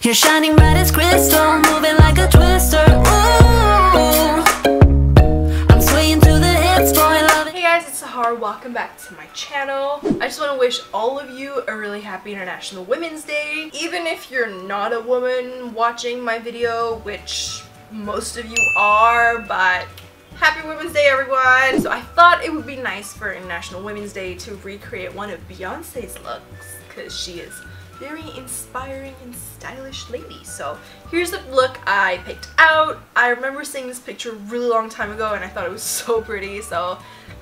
You're shining bright as crystal, moving like a twister. Ooh, I'm swaying to the hits, boy, love it. Hey guys, it's Sahur. Welcome back to my channel. I just want to wish all of you a really happy International Women's Day. Even if you're not a woman watching my video, which most of you are, but happy Women's Day, everyone! So I thought it would be nice for International Women's Day to recreate one of Beyonce's looks, because she is very inspiring and stylish lady. So here's the look I picked out. I remember seeing this picture a really long time ago and I thought it was so pretty, so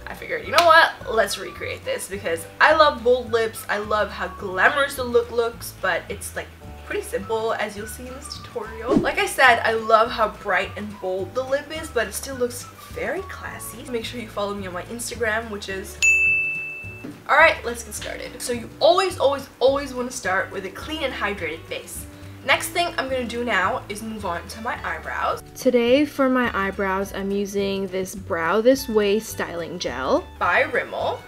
I figured, you know what, let's recreate this because I love bold lips. I love how glamorous the look looks, but it's like pretty simple, as you'll see in this tutorial. Like I said, I love how bright and bold the lip is, but it still looks very classy. Make sure you follow me on my Instagram, which is... Alright, let's get started. So you always want to start with a clean and hydrated base. Next thing I'm going to do now is move on to my eyebrows. Today for my eyebrows, I'm using this Brow This Way styling gel by Rimmel.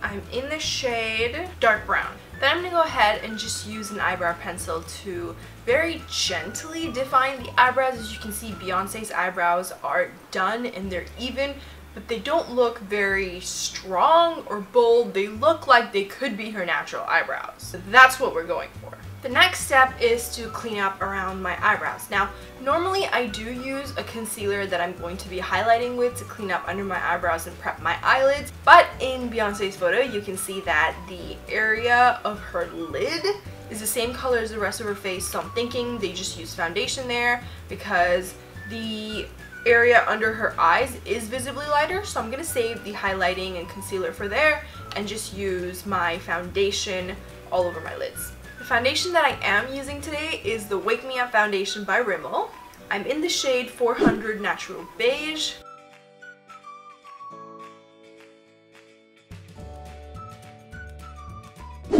I'm in the shade dark brown. Then I'm going to go ahead and just use an eyebrow pencil to very gently define the eyebrows. As you can see, Beyonce's eyebrows are done and they're even, but they don't look very strong or bold. They look like they could be her natural eyebrows. So that's what we're going for. The next step is to clean up around my eyebrows. Now, normally I do use a concealer that I'm going to be highlighting with to clean up under my eyebrows and prep my eyelids. But in Beyonce's photo, you can see that the area of her lid is the same color as the rest of her face. So I'm thinking they just use foundation there because the area under her eyes is visibly lighter. So I'm going to save the highlighting and concealer for there and just use my foundation all over my lids. The foundation that I am using today is the Wake Me Up foundation by Rimmel. I'm in the shade 400 Natural Beige.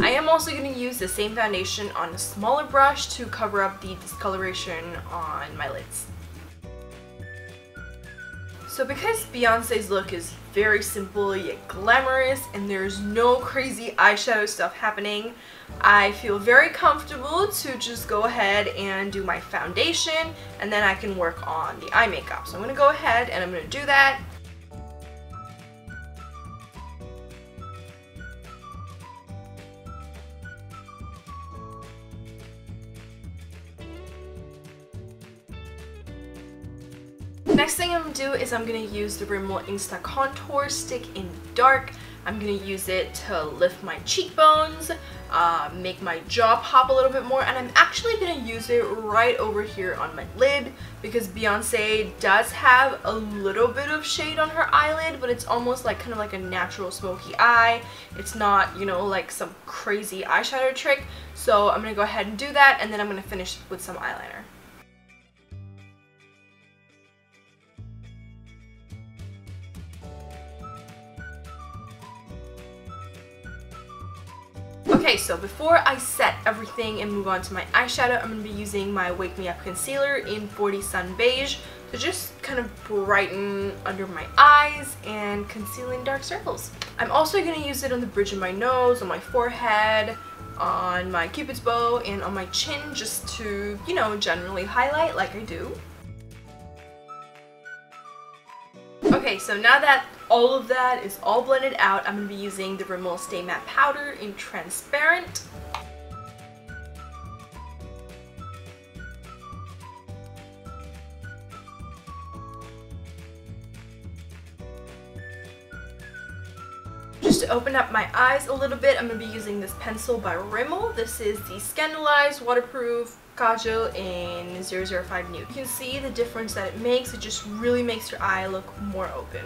I am also going to use the same foundation on a smaller brush to cover up the discoloration on my lids. So because Beyonce's look is very simple yet glamorous and there's no crazy eyeshadow stuff happening, I feel very comfortable to just go ahead and do my foundation and then I can work on the eye makeup. So I'm going to go ahead and I'm going to do that. Next thing I'm going to do is I'm going to use the Rimmel Insta Contour Stick in dark. I'm going to use it to lift my cheekbones, make my jaw pop a little bit more, and I'm actually going to use it right over here on my lid because Beyonce does have a little bit of shade on her eyelid, but it's almost like kind of like a natural smoky eye. It's not, you know, like some crazy eyeshadow trick. So I'm going to go ahead and do that, and then I'm going to finish with some eyeliner. Okay, so before I set everything and move on to my eyeshadow, I'm going to be using my Wake Me Up concealer in 40 Sun Beige to just kind of brighten under my eyes and conceal in dark circles. I'm also going to use it on the bridge of my nose, on my forehead, on my cupid's bow, and on my chin just to, you know, generally highlight like I do. Okay, so now that all of that is all blended out, I'm going to be using the Rimmel Stay Matte Powder in Transparent. Just to open up my eyes a little bit, I'm going to be using this pencil by Rimmel. This is the Scandalized Waterproof Kajal in 005 Nude. You can see the difference that it makes. It just really makes your eye look more open.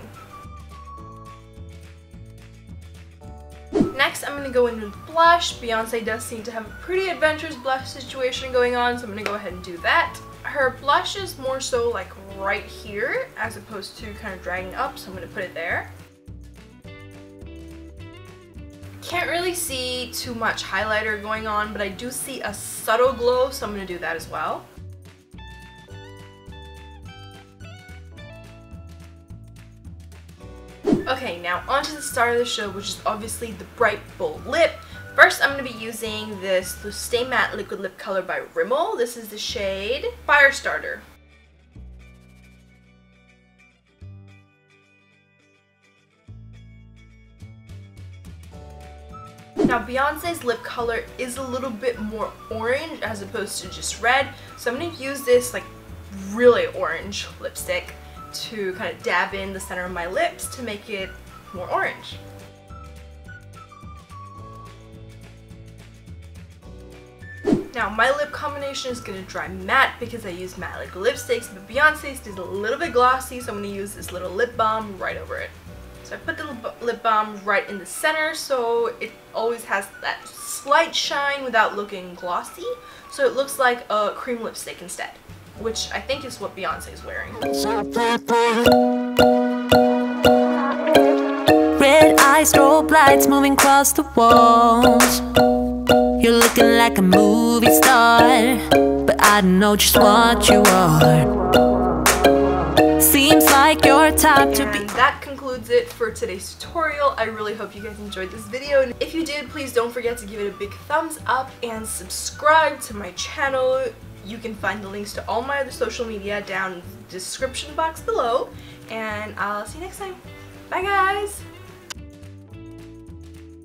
Next, I'm going to go in with blush. Beyonce does seem to have a pretty adventurous blush situation going on, so I'm going to go ahead and do that. Her blush is more so like right here as opposed to kind of dragging up, so I'm going to put it there. Can't really see too much highlighter going on, but I do see a subtle glow, so I'm going to do that as well. Okay, now onto the star of the show, which is obviously the bright bold lip. First, I'm going to be using this Stay Matte Liquid Lip Color by Rimmel. This is the shade Firestarter. Now, Beyonce's lip color is a little bit more orange as opposed to just red, so I'm going to use this like really orange lipstick to kind of dab in the center of my lips to make it more orange. Now, my lip combination is going to dry matte because I use matte liquid lipsticks, but Beyonce's is a little bit glossy, so I'm going to use this little lip balm right over it. So I put the lip balm right in the center so it always has that slight shine without looking glossy, so it looks like a cream lipstick instead, which I think is what Beyonce is wearing. Red eyes, strobe lights moving across the walls. You're looking like a movie star, but I don't know just what you are. Seems like your type to be. And that concludes it for today's tutorial. I really hope you guys enjoyed this video, and if you did, please don't forget to give it a big thumbs up and subscribe to my channel. You can find the links to all my other social media down in the description box below, and I'll see you next time. Bye guys!